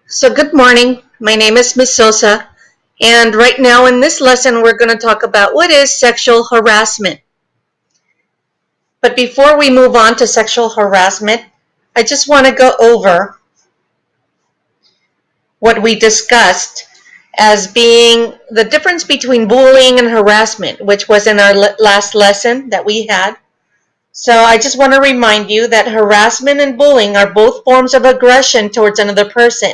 So good morning. My name is Ms. Sosa, and right now in this lesson we're going to talk about what is sexual harassment. But before we move on to sexual harassment, I just want to go over what we discussed as being the difference between bullying and harassment, which was in our last lesson that we had. So I just want to remind you that harassment and bullying are both forms of aggression towards another person.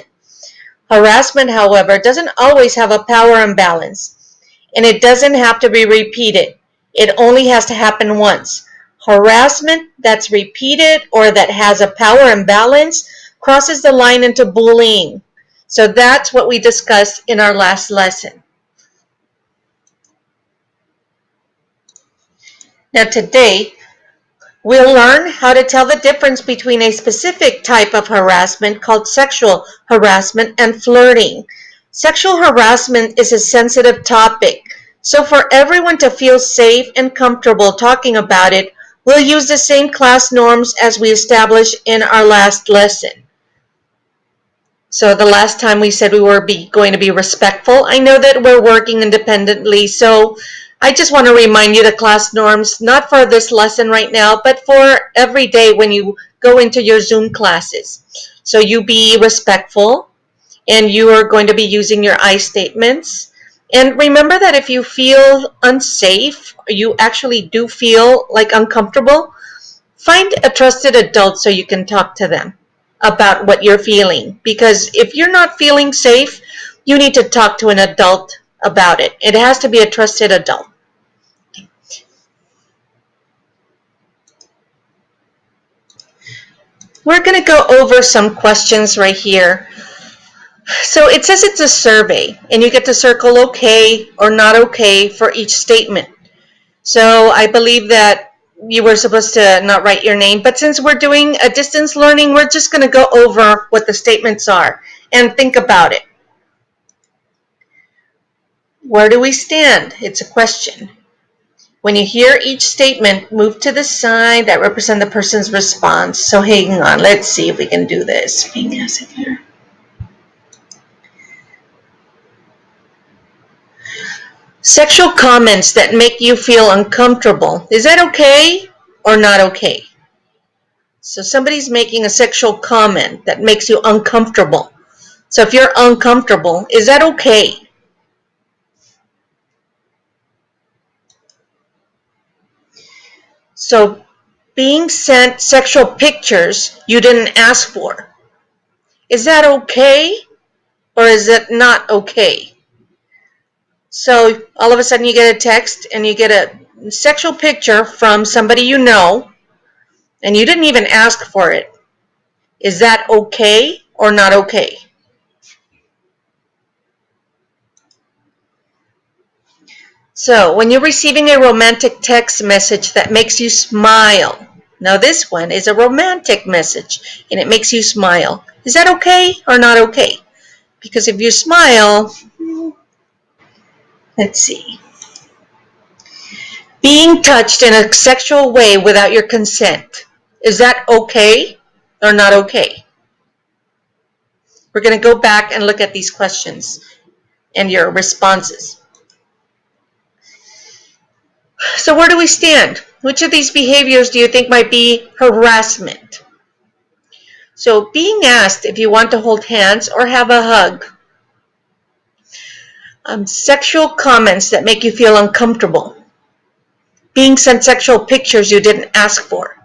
Harassment, however, doesn't always have a power imbalance, and it doesn't have to be repeated. It only has to happen once. Harassment that's repeated or that has a power imbalance crosses the line into bullying. So that's what we discussed in our last lesson. Now today, we'll learn how to tell the difference between a specific type of harassment called sexual harassment and flirting. Sexual harassment is a sensitive topic, so for everyone to feel safe and comfortable talking about it, we'll use the same class norms as we established in our last lesson. So the last time we said we were going to be respectful. I know that we're working independently, so I just want to remind you the class norms, not for this lesson right now, but for every day when you go into your Zoom classes. So you be respectful, and you are going to be using your I statements. And remember that if you feel unsafe, or you actually do feel like uncomfortable, find a trusted adult so you can talk to them about what you're feeling. Because if you're not feeling safe, you need to talk to an adult about it. It has to be a trusted adult. We're going to go over some questions right here. So it says it's a survey, and you get to circle okay or not okay for each statement. So I believe that you were supposed to not write your name, but since we're doing a distance learning, we're just going to go over what the statements are and think about it. Where do we stand? It's a question. When you hear each statement, move to the side that represent the person's response. So hang on, let's see if we can do this. Sexual comments that make you feel uncomfortable. Is that okay or not okay? So somebody's making a sexual comment that makes you uncomfortable. So if you're uncomfortable, is that okay? So being sent sexual pictures you didn't ask for. Is that okay or is it not okay? So all of a sudden you get a text and you get a sexual picture from somebody you know and you didn't even ask for it. Is that okay or not okay? So when you're receiving a romantic text message that makes you smile, now this one is a romantic message and it makes you smile. Is that okay or not okay? Because if you smile, let's see. Being touched in a sexual way without your consent, is that okay or not okay? We're going to go back and look at these questions and your responses. So where do we stand? Which of these behaviors do you think might be harassment? So being asked if you want to hold hands or have a hug. Sexual comments that make you feel uncomfortable. Being sent sexual pictures you didn't ask for.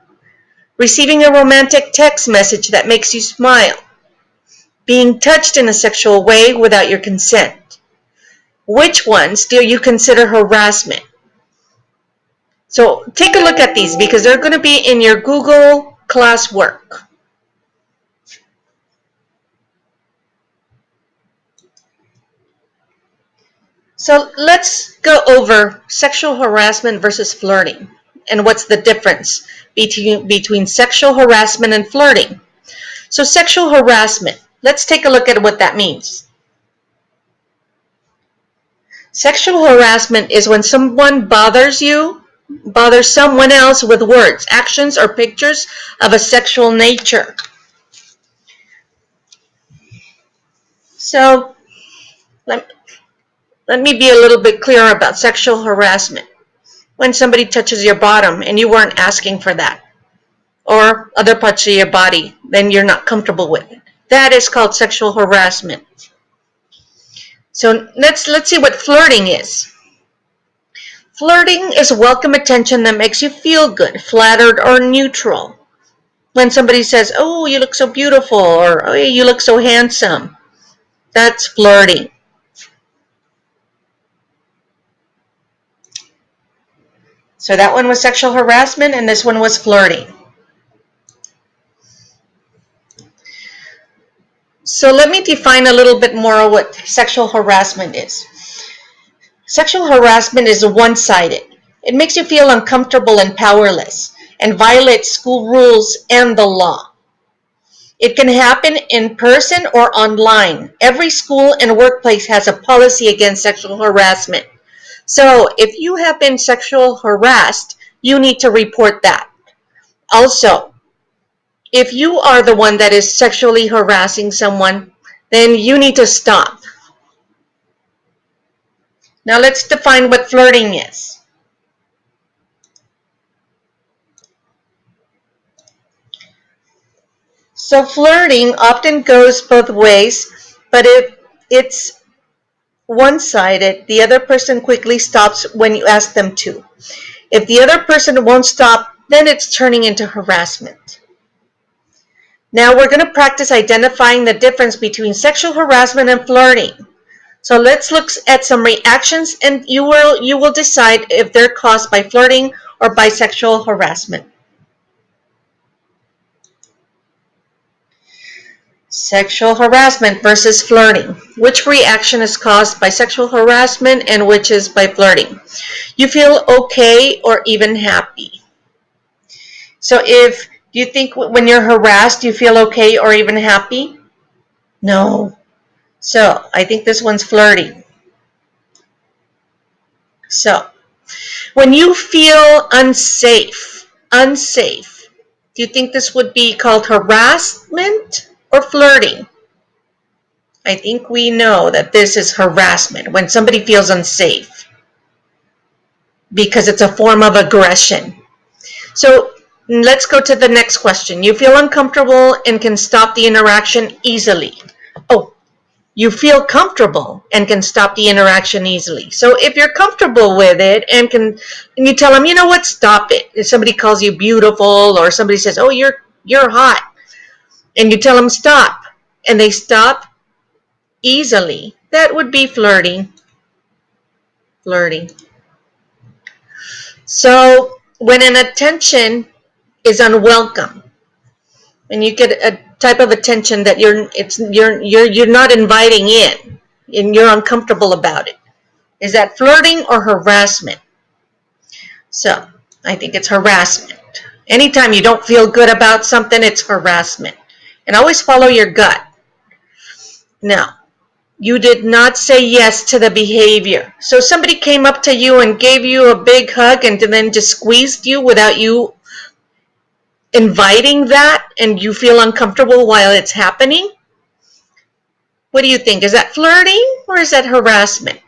Receiving a romantic text message that makes you smile. Being touched in a sexual way without your consent. Which ones do you consider harassment? So take a look at these because they're going to be in your Google classwork. So let's go over sexual harassment versus flirting and what's the difference between sexual harassment and flirting. So sexual harassment, let's take a look at what that means. Sexual harassment is when someone bothers someone else with words, actions, or pictures of a sexual nature. So let, let me be a little bit clearer about sexual harassment. When somebody touches your bottom and you weren't asking for that, or other parts of your body, then you're not comfortable with it. That is called sexual harassment. So let's see what flirting is. Flirting is welcome attention that makes you feel good, flattered, or neutral. When somebody says, "Oh, you look so beautiful," or "Oh, you look so handsome," that's flirting. So that one was sexual harassment, and this one was flirting. So let me define a little bit more what sexual harassment is. Sexual harassment is one-sided. It makes you feel uncomfortable and powerless, and violates school rules and the law. It can happen in person or online. Every school and workplace has a policy against sexual harassment. So if you have been sexual harassed, you need to report that. Also, if you are the one that is sexually harassing someone, then you need to stop. Now let's define what flirting is. So flirting often goes both ways, but if it's one-sided, the other person quickly stops when you ask them to. If the other person won't stop, then it's turning into harassment. Now we're going to practice identifying the difference between sexual harassment and flirting. So let's look at some reactions, and you will decide if they're caused by flirting or by sexual harassment. Sexual harassment versus flirting. Which reaction is caused by sexual harassment and which is by flirting? You feel okay or even happy. So if you think when you're harassed, you feel okay or even happy? No. So I think this one's flirting. So when you feel unsafe, do you think this would be called harassment or flirting? I think we know that this is harassment, when somebody feels unsafe, because it's a form of aggression. So let's go to the next question. You feel uncomfortable and can stop the interaction easily. Oh, you feel comfortable and can stop the interaction easily. So if you're comfortable with it and you tell them, you know what, stop it. If somebody calls you beautiful or somebody says, oh, you're hot, and you tell them stop, and they stop easily, that would be flirting. Flirting. So when an attention is unwelcome, when you get a type of attention that you're not inviting in, and you're uncomfortable about it, is that flirting or harassment? So I think it's harassment. Anytime you don't feel good about something, it's harassment. And always follow your gut. Now, you did not say yes to the behavior. So somebody came up to you and gave you a big hug and then just squeezed you without you inviting that, and you feel uncomfortable while it's happening. What do you think? Is that flirting or is that harassment?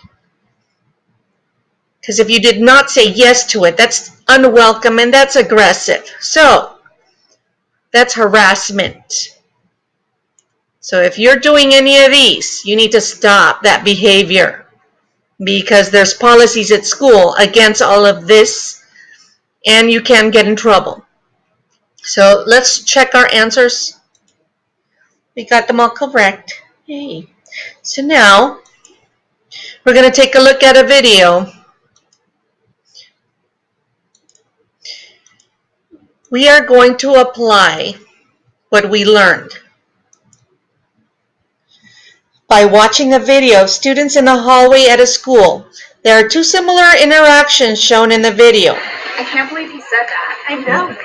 Because if you did not say yes to it, that's unwelcome and that's aggressive. So that's harassment. So if you're doing any of these, you need to stop that behavior, because there's policies at school against all of this, and you can get in trouble. So let's check our answers. We got them all correct. Yay. So now we're going to take a look at a video. We are going to apply what we learned. By watching a video of students in a hallway at a school, there are two similar interactions shown in the video. I can't believe he said that. I know.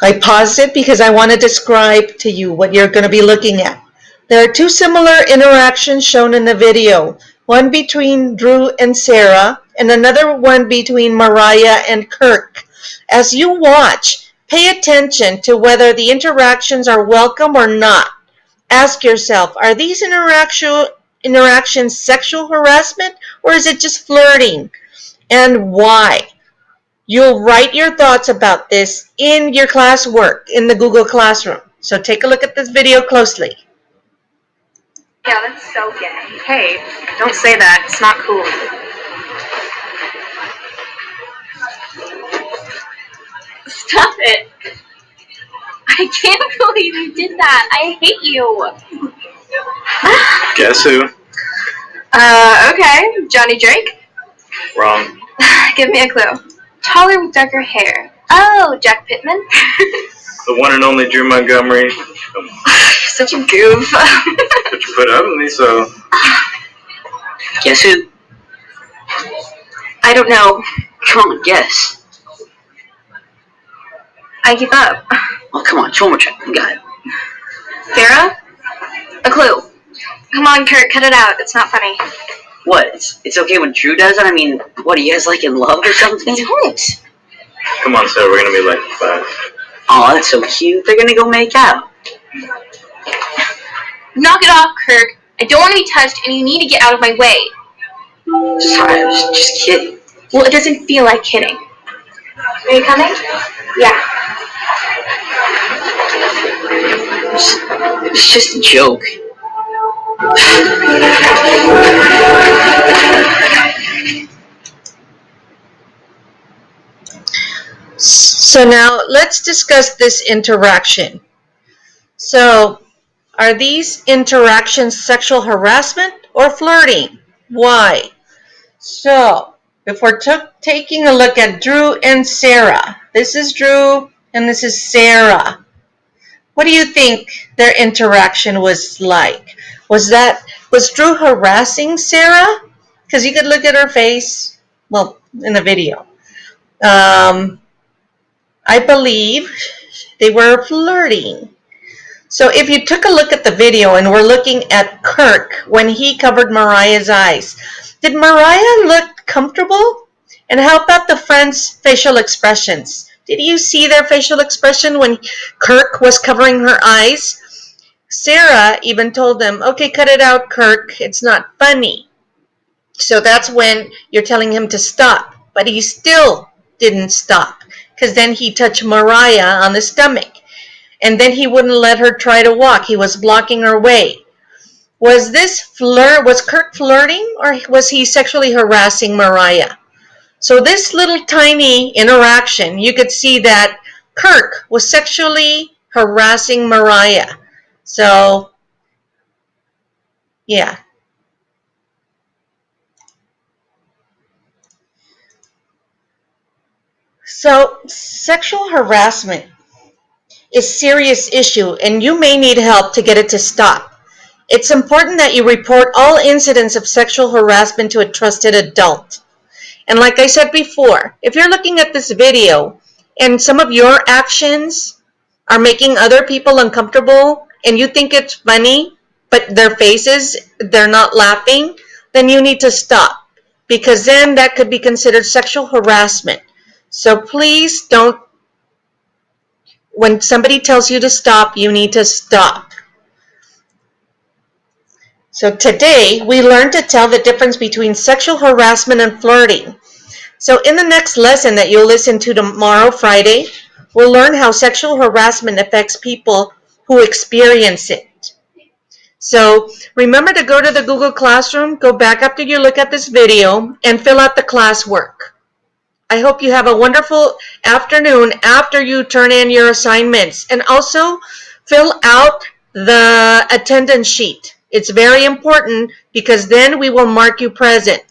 I paused it because I want to describe to you what you're going to be looking at. There are two similar interactions shown in the video, one between Drew and Sarah, and another one between Mariah and Kirk. As you watch, pay attention to whether the interactions are welcome or not. Ask yourself, are these interactions sexual harassment or is it just flirting? And why? You'll write your thoughts about this in your classwork in the Google Classroom. So take a look at this video closely. Yeah, that's so gay. Hey, don't say that. It's not cool. Stop it. I can't believe you did that. I hate you. Guess who? Okay. Johnny Drake? Wrong. Give me a clue. Taller with darker hair. Oh, Jack Pittman? The one and only Drew Montgomery. Such a goof. But you put up with me, so. Guess who? I don't know. Come on, guess. I give up. Oh, come on, one more try. You got it. Farrah? A clue. Come on, Kurt, cut it out. It's not funny. What? It's okay when Drew does it? I mean, what, are you guys like in love or something? Don't. Come on, Sarah, we're gonna be like 5. Oh, that's so cute. They're gonna go make out. Knock it off, Kirk. I don't want to be touched, and you need to get out of my way. Sorry, I was just kidding. Well, it doesn't feel like kidding. Are you coming? Yeah. It's just a joke. So now let's discuss this interaction. So, are these interactions sexual harassment or flirting? Why? So, if we're taking a look at Drew and Sarah, this is Drew and this is Sarah. What do you think their interaction was like? Was Drew harassing Sarah? Because you could look at her face, well, in the video. I believe they were flirting. So if you took a look at the video and we're looking at Kirk when he covered Mariah's eyes, did Mariah look comfortable? And how about the friends' facial expressions? Did you see their facial expression when Kirk was covering her eyes? Sarah even told them, okay, cut it out, Kirk. It's not funny. So that's when you're telling him to stop. But he still didn't stop because then he touched Mariah on the stomach. And then he wouldn't let her try to walk. He was blocking her way. Was Kirk flirting or was he sexually harassing Mariah? So this little tiny interaction, you could see that Kirk was sexually harassing Mariah. So, yeah. So, sexual harassment is a serious issue and you may need help to get it to stop. It's important that you report all incidents of sexual harassment to a trusted adult. And like I said before, if you're looking at this video and some of your actions are making other people uncomfortable and you think it's funny, but their faces, they're not laughing, then you need to stop because then that could be considered sexual harassment. So please don't, when somebody tells you to stop, you need to stop. So today, we learned to tell the difference between sexual harassment and flirting. So in the next lesson that you'll listen to tomorrow, Friday, we'll learn how sexual harassment affects people who experience it. So remember to go to the Google Classroom, go back after you look at this video, and fill out the classwork. I hope you have a wonderful afternoon after you turn in your assignments. And also, fill out the attendance sheet. It's very important because then we will mark you present.